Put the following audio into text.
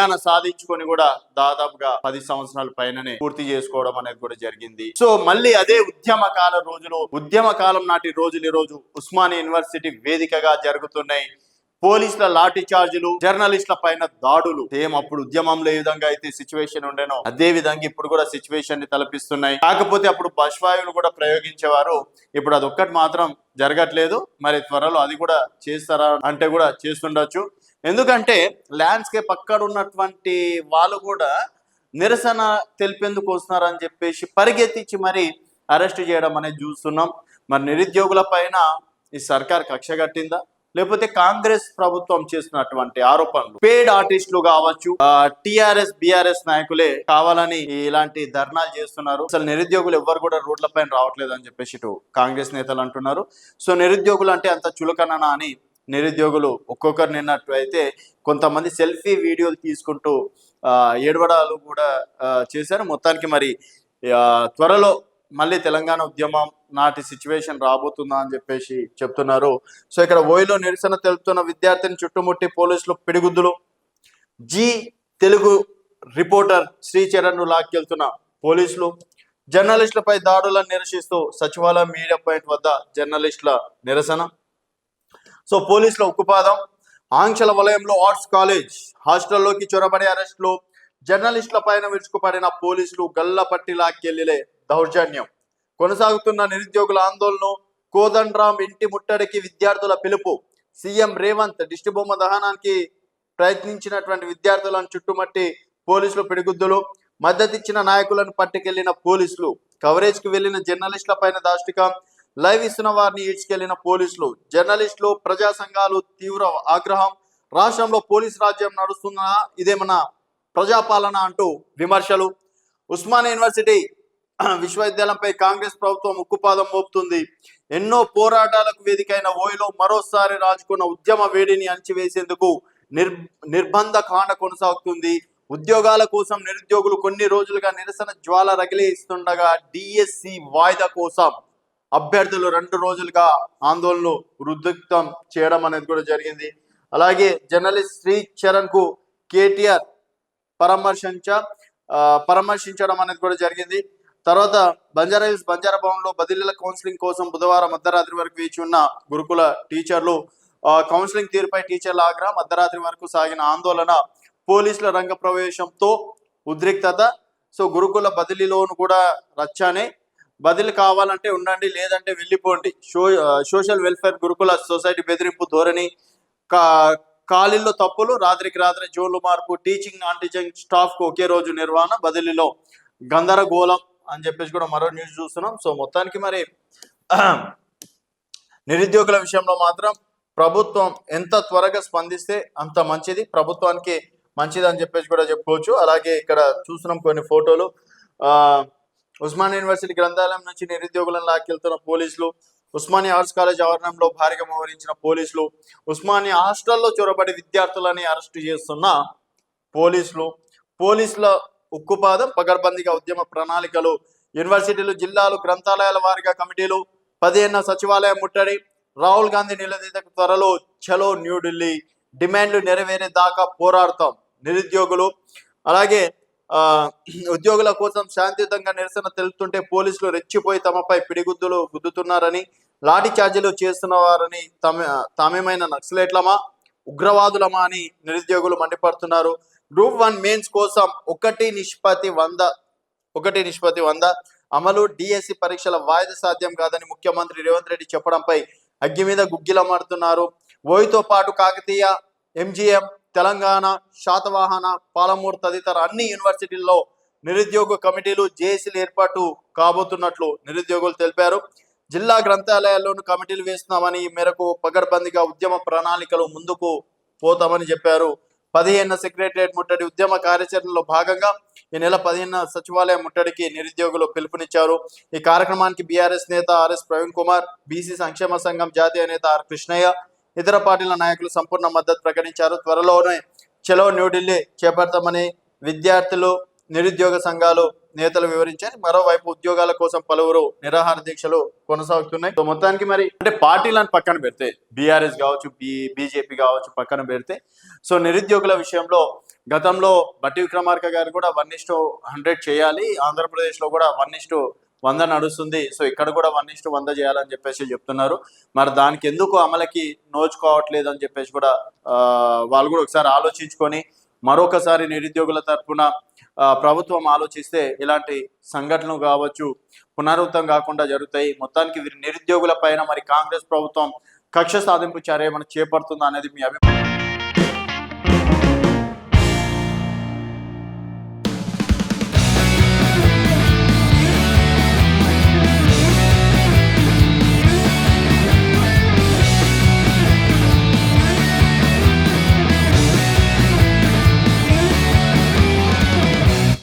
నయాన సాధించుకొని కూడా దాదాపుగా 10 సంవత్సరాల పైననే పూర్తి చేసుకోవడం అనేది కూడా జరిగింది. సో మళ్ళీ అదే ఉద్యమ కాలం నాటి రోజులు ఈ రోజు ఉస్మానియా యూనివర్సిటీ వేదికగా జరుగుతున్నాయి. పోలీసుల లాఠీ చార్జీలు, జర్నలిస్టుల పైన దాడులు. సేమ్ అప్పుడు ఉద్యమంలో ఏ విధంగా అయితే సిచ్యువేషన్ ఉండేనో అదే విధంగా ఇప్పుడు కూడా సిచ్యువేషన్ ని తలపిస్తున్నాయి. కాకపోతే అప్పుడు బస్వాయువులు కూడా ప్రయోగించేవారు, ఇప్పుడు అదొక్కటి మాత్రం జరగట్లేదు. మరి త్వరలో అది కూడా చేస్తారా అంటే కూడా చేస్తుండొచ్చు. ఎందుకంటే ల్యాండ్స్కేప్ అక్కడ ఉన్నటువంటి వాళ్ళు కూడా నిరసన తెలిపేందుకు వస్తున్నారని చెప్పేసి పరిగెత్తించి మరి అరెస్ట్ చేయడం అనేది చూస్తున్నాం. మరి నిరుద్యోగుల పైన ఈ సర్కార్ కక్ష కట్టిందా, లేకపోతే కాంగ్రెస్ ప్రభుత్వం చేస్తున్నటువంటి ఆరోపణలు పేడ్ ఆర్టిస్టులు కావచ్చు, టిఆర్ఎస్ బిఆర్ఎస్ నాయకులే కావాలని ఇలాంటి ధర్నాలు చేస్తున్నారు. అసలు నిరుద్యోగులు ఎవ్వరు కూడా రోడ్ల పైన రావట్లేదు అని చెప్పేసి ఇటు కాంగ్రెస్ నేతలు అంటున్నారు. సో నిరుద్యోగులు అంటే అంత చులకననా అని నిరుద్యోగులు ఒక్కొక్కరు నిన్నట్టు అయితే కొంతమంది సెల్ఫీ వీడియోలు తీసుకుంటూ ఏడవడాలు కూడా చేశారు. మొత్తానికి మరి త్వరలో మళ్ళీ తెలంగాణ ఉద్యమం నాటి సిచ్యువేషన్ రాబోతుందా అని చెప్పేసి చెప్తున్నారు. సో ఇక్కడ ఓయిలో నిరసన తెలుపుతున్న విద్యార్థిని చుట్టుముట్టి పోలీసులు పిడిగుద్దులు. జీ తెలుగు రిపోర్టర్ శ్రీచరణ్ ను లాక్కెళ్తున్న పోలీసులు. జర్నలిస్టులపై దాడులను నిరసిస్తూ సచివాలయం మీడియా పాయింట్ వద్ద జర్నలిస్టుల నిరసన. సో పోలీసుల ఉక్కుపాదం. ఆంక్షల వలయంలో ఆర్ట్స్ కాలేజ్ హాస్టల్లోకి చొరబడే అరెస్టులు. జర్నలిస్టుల పైన విరుచుకుపడిన పోలీసులు గల్లపట్టి లాక్కెళ్లిలే దౌర్జన్యం. కొనసాగుతున్న నిరుద్యోగుల ఆందోళన. కోదండరాం ఇంటి ముట్టడికి విద్యార్థుల పిలుపు. సీఎం రేవంత్ దిష్టిబొమ్మ దహనానికి ప్రయత్నించినటువంటి విద్యార్థులను చుట్టుమట్టి పోలీసులు పిడిగుద్దులు. మద్దతిచ్చిన నాయకులను పట్టుకెళ్లిన పోలీసులు. కవరేజ్ కి వెళ్లిన జర్నలిస్టుల పైన దాష్టికం. లైవ్ ఇస్తున్న వారిని ఈడ్చుకెళ్లిన పోలీసులు. జర్నలిస్టులు, ప్రజా సంఘాలు తీవ్ర ఆగ్రహం. రాష్ట్రంలో పోలీసు రాజ్యం నడుస్తుందా, ఇదేమన్నా ప్రజాపాలన అంటూ విమర్శలు. ఉస్మానియా యూనివర్సిటీ విశ్వవిద్యాలయంపై కాంగ్రెస్ ప్రభుత్వం ఉక్కుపాదం మోపుతుంది. ఎన్నో పోరాటాలకు వేదికైన ఓయిలో మరోసారి రాజుకున్న ఉద్యమ వేడిని అణచివేసేందుకు నిర్బంధ కాండ కొనసాగుతుంది. ఉద్యోగాల కోసం నిరుద్యోగులు కొన్ని రోజులుగా నిరసన జ్వాల రగిలిస్తుండగా డిఎస్సి వాయిదా కోసం అభ్యర్థులు 2 రోజులుగా ఆందోళనలు ఉధృతం చేయడం అనేది కూడా జరిగింది. అలాగే జర్నలిస్ట్ శ్రీచరణ్ కు కేటీఆర్ పరామర్శించడం అనేది కూడా జరిగింది. తర్వాత బంజారా భవన్ లో బదిలీల కౌన్సిలింగ్ కోసం బుధవారం అర్ధరాత్రి వరకు వేచి ఉన్న గురుకుల టీచర్లు. కౌన్సిలింగ్ తీరుపై టీచర్ల ఆగ్రహం. అర్ధరాత్రి వరకు సాగిన ఆందోళన. పోలీసుల రంగ ప్రవేశంతో ఉద్రిక్తత. సో గురుకుల బదిలీలోను కూడా రచ్చానే. బదిలీ కావాలంటే ఉండండి, లేదంటే వెళ్ళిపోండి. సోషల్ వెల్ఫేర్ గురుకుల సొసైటీ బెదిరింపు ధోరణి. ఖాళీల్లో తప్పులు. రాత్రికి రాత్రి జోన్లు మార్పు. టీచింగ్ నాన్ టీచింగ్ స్టాఫ్ కు ఒకే రోజు నిర్వహణ. బదిలీలో గందరగోళం అని చెప్పేసి కూడా మరో న్యూస్ చూస్తున్నాం. సో మొత్తానికి మరి నిరుద్యోగుల విషయంలో మాత్రం ప్రభుత్వం ఎంత త్వరగా స్పందిస్తే అంత మంచిది, ప్రభుత్వానికి మంచిది అని చెప్పేసి కూడా చెప్పుకోవచ్చు. అలాగే ఇక్కడ చూస్తున్నాం కొన్ని ఫోటోలు. ఉస్మానియా యూనివర్సిటీ గ్రంథాలయం నుంచి నిరుద్యోగులను లాక్కెళ్తున్న పోలీసులు. ఉస్మానియా ఆర్ట్స్ కాలేజ్ ఆవరణంలో భారీగా మోహరించిన పోలీసులు. ఉస్మానియా హాస్టల్లో చొరబడి విద్యార్థులని అరెస్టు చేస్తున్న పోలీసుల ఉక్కుపాదం. పగడ్బందీగా ఉద్యమ ప్రణాళికలు. యూనివర్సిటీలు, జిల్లాలు, గ్రంథాలయాల వారిగా కమిటీలు. 15న సచివాలయం ముట్టడి. రాహుల్ గాంధీ నిలదీతకు త్వరలో చలో న్యూఢిల్లీ. డిమాండ్లు నెరవేరే దాకా పోరాడతాం నిరుద్యోగులు. అలాగే ఉద్యోగుల కోసం శాంతియుతంగా నిరసన తెలుపుతుంటే పోలీసులు రెచ్చిపోయి తమపై పిడిగుద్దులు గుద్దుతున్నారని, లాఠీ చార్జీలు చేస్తున్న వారని తామేమైనా నక్సలేట్లమా, ఉగ్రవాదులమా అని నిరుద్యోగులు మండిపడుతున్నారు. గ్రూప్ 1 మెయిన్స్ కోసం 1:100 అమలు. డిఎస్సి పరీక్షల వాయిదా సాధ్యం కాదని ముఖ్యమంత్రి రేవంత్ రెడ్డి చెప్పడంపై అగ్గి మీద గుగ్గిలమాడుతున్నారు. ఓయితో పాటు కాకతీయ, ఎంజిఎం, తెలంగాణ, శాతవాహన, పాలమూరు తదితర అన్ని యూనివర్సిటీల్లో నిరుద్యోగ కమిటీలు, జేఏసీలు ఏర్పాటు కాబోతున్నట్లు నిరుద్యోగులు తెలిపారు. జిల్లా గ్రంథాలయాల్లోనూ కమిటీలు వేస్తున్నామని, ఈ మేరకు పగడ్బందీగా ఉద్యమ ప్రణాళికలు ముందుకు పోతామని చెప్పారు. 15న సెక్రటరియట్ ముట్టడి ఉద్యమ కార్యాచరణలో భాగంగా ఈ నెల 15న సచివాలయం ముట్టడికి నిరుద్యోగులు పిలుపునిచ్చారు. ఈ కార్యక్రమానికి బీఆర్ఎస్ నేత ఆర్ఎస్ ప్రవీణ్ కుమార్, బీసీ సంక్షేమ సంఘం జాతీయ నేత ఆర్ కృష్ణయ్య, ఇతర పార్టీల నాయకులు సంపూర్ణ మద్దతు ప్రకటించారు. త్వరలోనే చలో న్యూఢిల్లీ చేపడతామని విద్యార్థులు, నిరుద్యోగ సంఘాలు నేతలు వివరించారు. మరోవైపు ఉద్యోగాల కోసం పలువురు నిరాహార దీక్షలు కొనసాగుతున్నాయి. సో మొత్తానికి మరి అంటే పార్టీలను పక్కన పెడితే, బీఆర్ఎస్ కావచ్చు, బీజేపీ కావచ్చు పక్కన పెడితే, సో నిరుద్యోగుల విషయంలో గతంలో బట్టి విక్రమార్క గారు కూడా 1:100 చేయాలి, ఆంధ్రప్రదేశ్లో కూడా 1:100 నడుస్తుంది, సో ఇక్కడ కూడా 1:100 చేయాలని చెప్పేసి చెప్తున్నారు. మరి దానికి ఎందుకు అమలుకి నోచుకోవట్లేదు అని చెప్పేసి కూడా వాళ్ళు కూడా ఒకసారి ఆలోచించుకొని మరొకసారి నిరుద్యోగుల తరఫున ప్రభుత్వం ఆలోచిస్తే ఇలాంటి సంఘటనలు కావచ్చు పునరావృతం కాకుండా జరుగుతాయి. మొత్తానికి నిరుద్యోగుల పైన మరి కాంగ్రెస్ ప్రభుత్వం కక్ష సాధింపు చర్య ఏమైనా చేపడుతుందా అనేది మీ అభిప్రాయం.